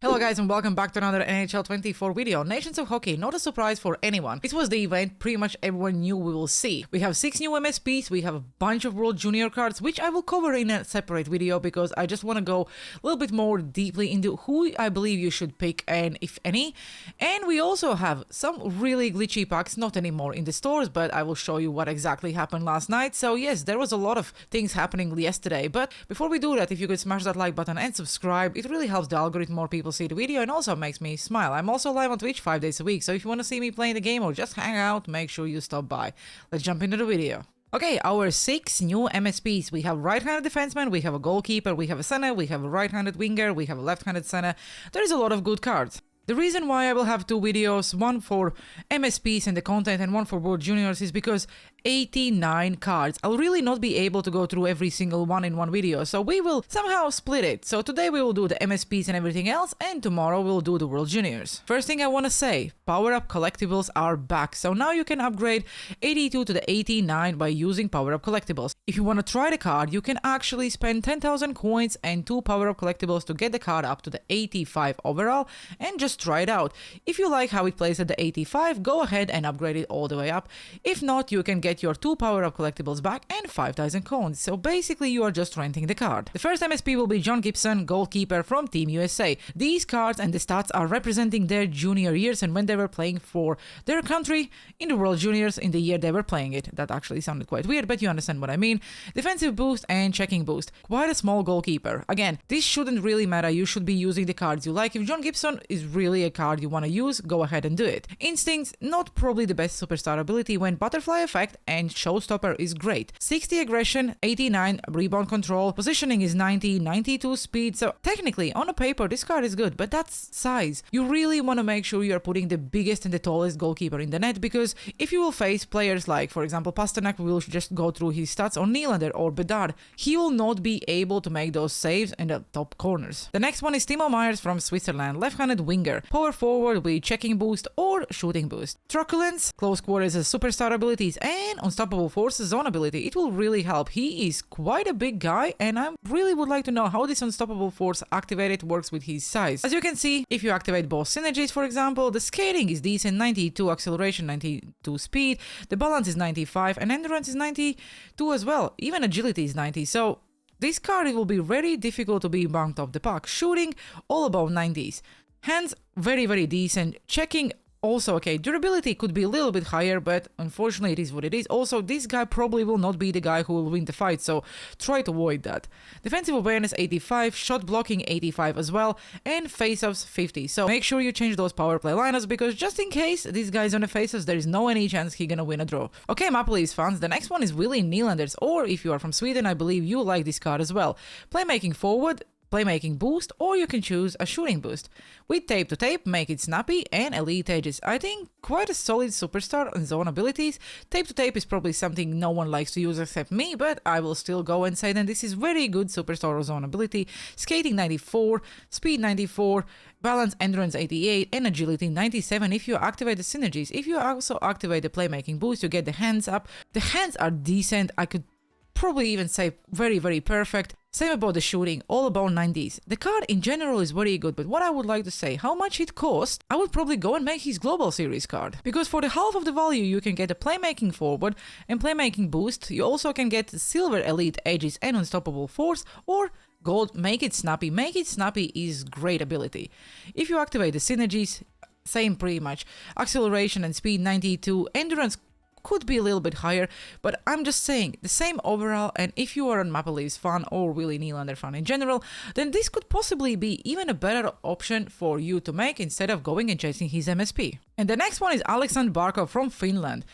Hello guys and welcome back to another NHL 24 video. Nations of Hockey, not a surprise for anyone. This was the event pretty much everyone knew we will see. We have 6 new MSPs, we have a bunch of World Junior cards, which I will cover in a separate video because I just want to go a little bit more deeply into who I believe you should pick and if any. And we also have some really glitchy packs, not anymore in the stores, but I will show you what exactly happened last night. So yes, there was a lot of things happening yesterday, but before we do that, if you could smash that like button and subscribe, it really helps the algorithm, more people see the video, and also makes me smile. I'm also live on Twitch 5 days a week, so if you want to see me playing the game or just hang out, make sure you stop by. Let's jump into the video. Okay, our 6 new MSPs. We have right-handed defenseman, we have a goalkeeper, we have a center, we have a right-handed winger, we have a left-handed center. There is a lot of good cards. The reason why I will have 2 videos, one for MSPs and the content and one for World Juniors, is because 89 cards. I'll really not be able to go through every single one in one video, so we will somehow split it. So today we will do the MSPs and everything else, and tomorrow we'll do the World Juniors. First thing I want to say, power-up collectibles are back, so now you can upgrade 82 to the 89 by using power-up collectibles. If you want to try the card, you can actually spend 10,000 coins and 2 power-up collectibles to get the card up to the 85 overall, and just try it out. If you like how it plays at the 85, go ahead and upgrade it all the way up. If not, you can get your 2 power-up collectibles back and 5,000 coins. So basically you are just renting the card. The first MSP will be John Gibson, goalkeeper from Team USA. These cards and the stats are representing their junior years and when they were playing for their country in the World Juniors in the year they were playing it. That actually sounded quite weird, but you understand what I mean. Defensive boost and checking boost. Quite a small goalkeeper. Again, this shouldn't really matter. You should be using the cards you like. If John Gibson is really a card you want to use, go ahead and do it. Instincts, not probably the best superstar ability when Butterfly Effect and Showstopper is great. 60 aggression, 89 rebound control, positioning is 90, 92 speed, so technically on a paper this card is good, but that's size. You really want to make sure you are putting the biggest and the tallest goalkeeper in the net, because if you will face players like, for example, Pasternak, we will just go through his stats, or Nylander or Bedard, he will not be able to make those saves in the top corners. The next one is Timo Myers from Switzerland, left-handed winger, power forward with checking boost or shooting boost. Truculence, close quarters as superstar abilities, and unstoppable force zone ability. It will really help. He is quite a big guy and I really would like to know how this unstoppable force activated works with his size. As you can see, if you activate both synergies, for example, the skating is decent, 92 acceleration, 92 speed, the balance is 95 and endurance is 92 as well. Even agility is 90, so this card will be very difficult to be bumped off the puck. Shooting, all above 90s. Hands, very decent. Checking, also okay. Durability could be a little bit higher, but unfortunately it is what it is. Also, this guy probably will not be the guy who will win the fight, so try to avoid that. Defensive awareness 85, shot blocking 85 as well, and faceoffs 50. So make sure you change those power play lineups, because just in case this guy's on the faceoffs, there is no any chance he's gonna win a draw. Okay, Maple Leafs fans, the next one is Willie Nylanders, or if you are from Sweden, I believe you like this card as well. Playmaking forward, playmaking boost, or you can choose a shooting boost. With tape to tape, make it snappy, and elite edges. I think quite a solid superstar and zone abilities. Tape to tape is probably something no one likes to use except me, but I will still go and say that this is very good superstar or zone ability. Skating 94, speed 94, balance endurance 88, and agility 97 if you activate the synergies. If you also activate the playmaking boost, you get the hands up. The hands are decent. I could probably even say very perfect. Same about the shooting, all about 90s. The card in general is very good, but what I would like to say, how much it costs, I would probably go and make his Global Series card. Because for the half of the value, you can get a playmaking forward and playmaking boost. You also can get silver elite edges and unstoppable force, or gold, make it snappy. Make it snappy is great ability. If you activate the synergies, same pretty much. Acceleration and speed 92, endurance could be a little bit higher, but I'm just saying the same overall. And if you are a Maple Leafs fan or Willie Nylander fan in general, then this could possibly be even a better option for you to make instead of going and chasing his MSP. And the next one is Alexander Barkov from Finland.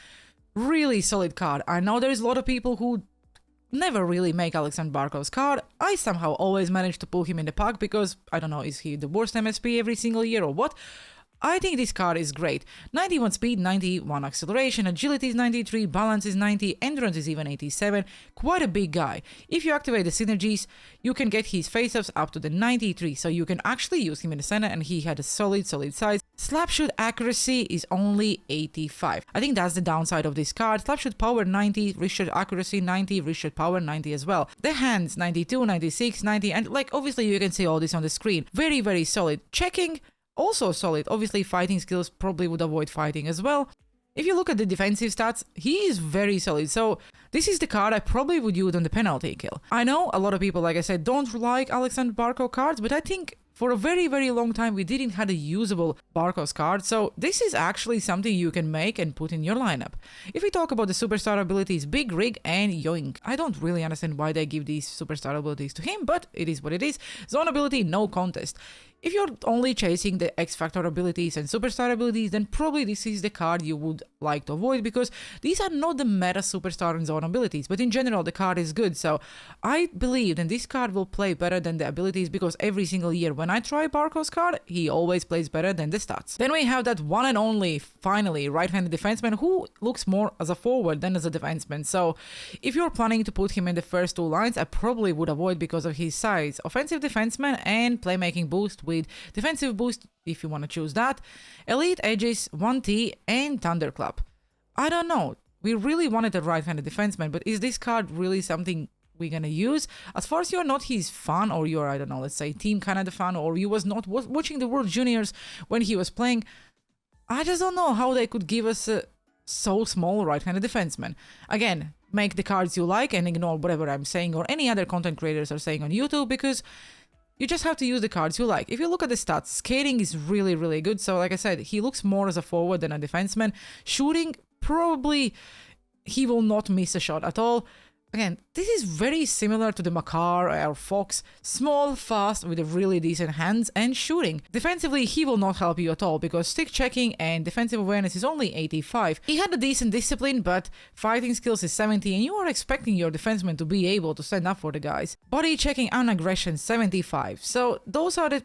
Really solid card. I know there is a lot of people who never really make Alexander Barkov's card. I somehow always manage to pull him in the pack because, I don't know, is he the worst MSP every single year or what? I think this card is great. 91 speed, 91 acceleration, agility is 93, balance is 90, endurance is even 87. Quite a big guy. If you activate the synergies, you can get his faceoffs up to the 93, so you can actually use him in the center, and he had a solid size. Slapshot accuracy is only 85. I think that's the downside of this card. Slapshot power 90, wrist shot accuracy 90, wrist shot power 90 as well. The hands 92, 96, 90, and like obviously you can see all this on the screen. Very, very solid. Checking, also solid. Obviously fighting skills probably would avoid fighting as well. If you look at the defensive stats, he is very solid. So this is the card I probably would use on the penalty kill. I know a lot of people, like I said, don't like Alexander Barkov cards, but I think for a very, very long time, we didn't have a usable Barkov's card, so this is actually something you can make and put in your lineup. If we talk about the superstar abilities, Big Rig and Yoink, I don't really understand why they give these superstar abilities to him, but it is what it is. Zone ability, no contest. If you're only chasing the X-Factor abilities and superstar abilities, then probably this is the card you would like to avoid, because these are not the meta superstar and zone abilities, but in general the card is good, so I believe that this card will play better than the abilities, because every single year when I try Barkov's card, he always plays better than the stats. Then we have that one and only, finally, right-handed defenseman who looks more as a forward than as a defenseman, so if you're planning to put him in the first two lines, I probably would avoid because of his size. Offensive defenseman and playmaking boost with defensive boost, if you want to choose that, elite edges, 1T, and Thunderclap. I don't know, we really wanted a right-handed defenseman, but is this card really something we're gonna use? As far as you're not his fan, or you're, I don't know, let's say Team Canada fan, or you was not watching the World Juniors when he was playing, I just don't know how they could give us a so small right-handed defenseman. Again, make the cards you like and ignore whatever I'm saying or any other content creators are saying on YouTube, because you just have to use the cards you like. If you look at the stats, skating is really, really good. So like I said, he looks more as a forward than a defenseman. Shooting, probably he will not miss a shot at all. Again, this is very similar to the Makar or Fox, small, fast, with really decent hands and shooting. Defensively, he will not help you at all, because stick checking and defensive awareness is only 85. He had a decent discipline, but fighting skills is 70, and you are expecting your defenseman to be able to stand up for the guys. Body checking and aggression, 75. So those are the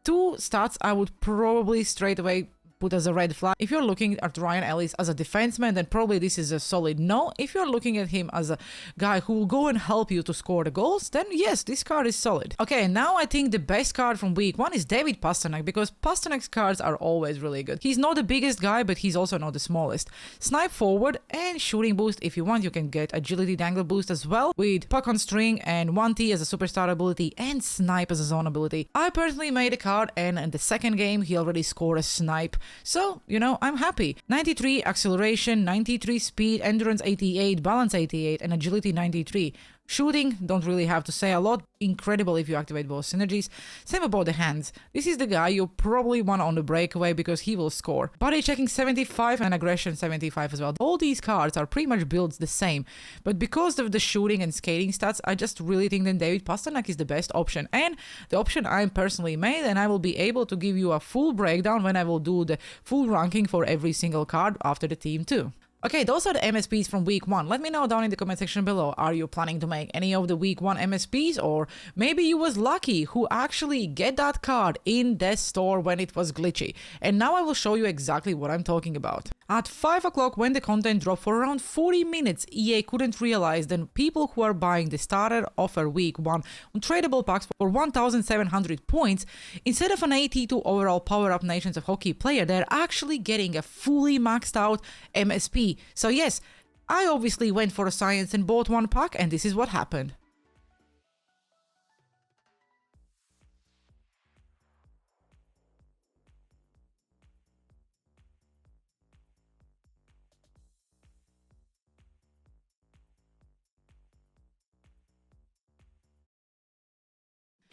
two stats I would probably straight away put as a red flag. If you're looking at Ryan Ellis as a defenseman, then probably this is a solid no. If you're looking at him as a guy who will go and help you to score the goals, then yes, this card is solid. Okay, now I think the best card from week 1 is David Pastrnak, because Pasternak's cards are always really good. He's not the biggest guy, but he's also not the smallest. Snipe forward and shooting boost. If you want, you can get agility dangle boost as well, with puck on string and 1T as a superstar ability and snipe as a zone ability. I personally made a card, and in the second game he already scored a snipe. So, you know, I'm happy. 93 acceleration, 93 speed, endurance 88, balance 88, and agility 93. Shooting, don't really have to say a lot. Incredible if you activate both synergies. Same about the hands. This is the guy you probably want on the breakaway because he will score. Body checking 75 and aggression 75 as well. All these cards are pretty much built the same. But because of the shooting and skating stats, I just really think that David Pastrnak is the best option. And the option I personally made, and I will be able to give you a full breakdown when I will do the full ranking for every single card after the team too. Okay, those are the MSPs from week 1. Let me know down in the comment section below. Are you planning to make any of the week 1 MSPs, or maybe you was lucky who actually get that card in the store when it was glitchy? And now I will show you exactly what I'm talking about. At 5 o'clock, when the content dropped for around 40 minutes, EA couldn't realize that people who are buying the starter offer week 1 on tradable packs for 1,700 points, instead of an 82 overall power-up Nations of Hockey player, they're actually getting a fully maxed out MSP. So yes, I obviously went for a science and bought one pack, and this is what happened.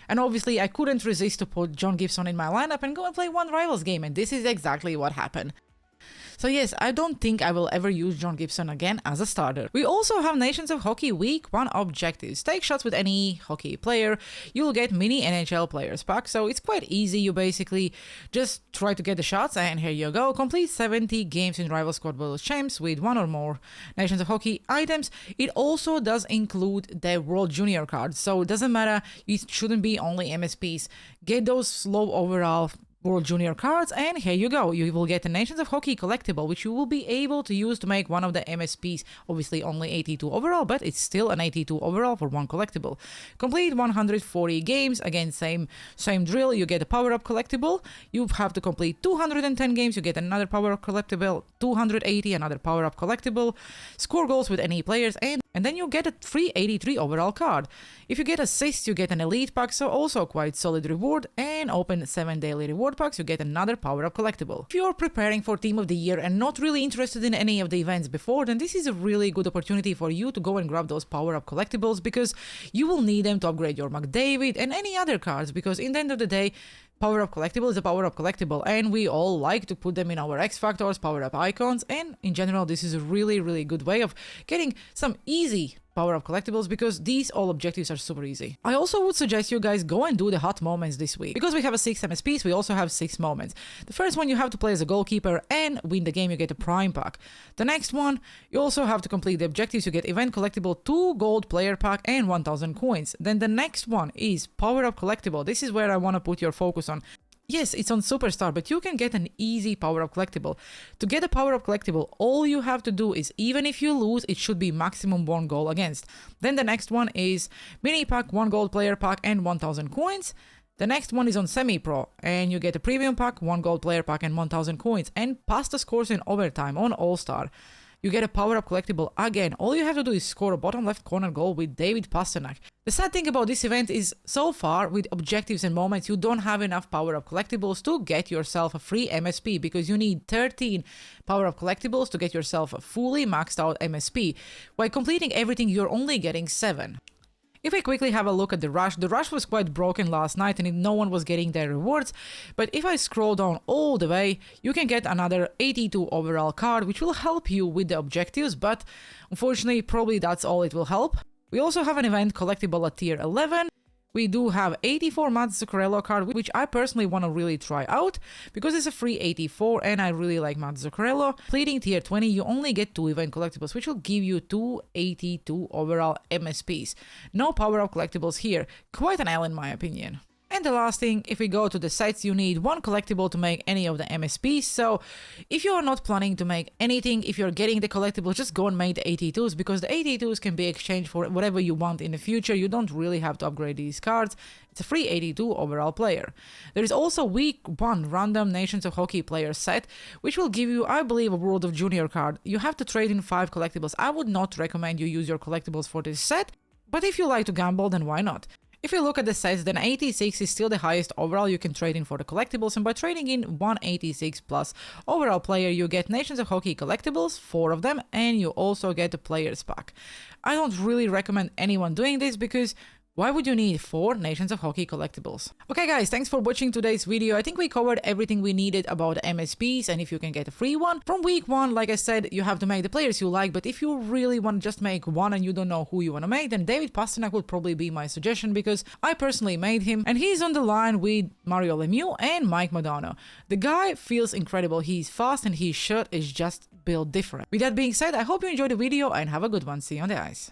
And obviously I couldn't resist to put John Gibson in my lineup and go and play one Rivals game, and this is exactly what happened. So yes, I don't think I will ever use John Gibson again as a starter. We also have Nations of Hockey Week 1 objectives. Take shots with any hockey player. You'll get mini NHL players pack, so it's quite easy. You basically just try to get the shots, and here you go. Complete 70 games in Rival Squad World Champs with one or more Nations of Hockey items. It also does include the World Junior cards, so it doesn't matter. It shouldn't be only MSPs. Get those low overall World Junior cards, and here you go. You will get a Nations of Hockey collectible, which you will be able to use to make one of the MSPs. Obviously only 82 overall, but it's still an 82 overall for one collectible. Complete 140 games. Again, same drill. You get a power-up collectible. You have to complete 210 games. You get another power-up collectible. 280, another power-up collectible. Score goals with any players, and then you get a free 83 overall card. If you get assists, you get an elite pack, so also quite solid reward, and open 7 daily reward packs, you get another power-up collectible. If you're preparing for Team of the Year and not really interested in any of the events before, then this is a really good opportunity for you to go and grab those power-up collectibles, because you will need them to upgrade your McDavid and any other cards, because in the end of the day, power-up collectible is a power-up collectible, and we all like to put them in our X Factors, power-up icons, and in general this is a really, really good way of getting some easy power-up collectibles, because these all objectives are super easy. I also would suggest you guys go and do the hot moments this week. Because we have a 6 MSPs, we also have 6 moments. The first one, you have to play as a goalkeeper and win the game, you get a prime pack. The next one, you also have to complete the objectives, you get event collectible, 2 gold player pack and 1000 coins. Then the next one is power-up collectible. This is where I want to put your focus on. Yes, it's on Superstar, but you can get an easy power-up collectible. To get a power-up collectible, all you have to do is, even if you lose, it should be maximum 1 goal against. Then the next one is mini pack, 1 gold player pack and 1000 coins. The next one is on semi-pro, and you get a premium pack, 1 gold player pack and 1000 coins, and pasta scores in overtime on All-Star. You get a power-up collectible again. All you have to do is score a bottom left corner goal with David Pastrnak. The sad thing about this event is, so far, with objectives and moments, you don't have enough power-up collectibles to get yourself a free MSP, because you need 13 power-up collectibles to get yourself a fully maxed out MSP. While completing everything, you're only getting 7. If I quickly have a look at the rush was quite broken last night and no one was getting their rewards, but if I scroll down all the way, you can get another 82 overall card, which will help you with the objectives, but unfortunately, probably that's all it will help. We also have an event collectible at tier 11. We do have 84 Matt Zuccarello card, which I personally want to really try out, because it's a free 84 and I really like Matt Zuccarello. Completing tier 20, you only get 2 event collectibles, which will give you 282 overall MSPs. No power-up collectibles here. Quite an L in my opinion. And the last thing, if we go to the sets, you need 1 collectible to make any of the MSPs. So if you are not planning to make anything, if you're getting the collectibles, just go and make the 82s, because the 82s can be exchanged for whatever you want in the future. You don't really have to upgrade these cards. It's a free 82 overall player. There is also week 1 random Nations of Hockey player set, which will give you, I believe, a World of Junior card. You have to trade in 5 collectibles. I would not recommend you use your collectibles for this set, but if you like to gamble, then why not? If you look at the sets, then 86 is still the highest overall you can trade in for the collectibles, and by trading in 186 plus overall player, you get Nations of Hockey collectibles, 4 of them, and you also get a players pack. I don't really recommend anyone doing this, because why would you need 4 Nations of Hockey collectibles? Okay guys, thanks for watching today's video. I think we covered everything we needed about MSPs and if you can get a free one. From week 1, like I said, you have to make the players you like, but if you really want to just make one and you don't know who you want to make, then David Pastrnak would probably be my suggestion, because I personally made him and he's on the line with Mario Lemieux and Mike Modano. The guy feels incredible. He's fast and his shirt is just built different. With that being said, I hope you enjoyed the video and have a good one. See you on the ice.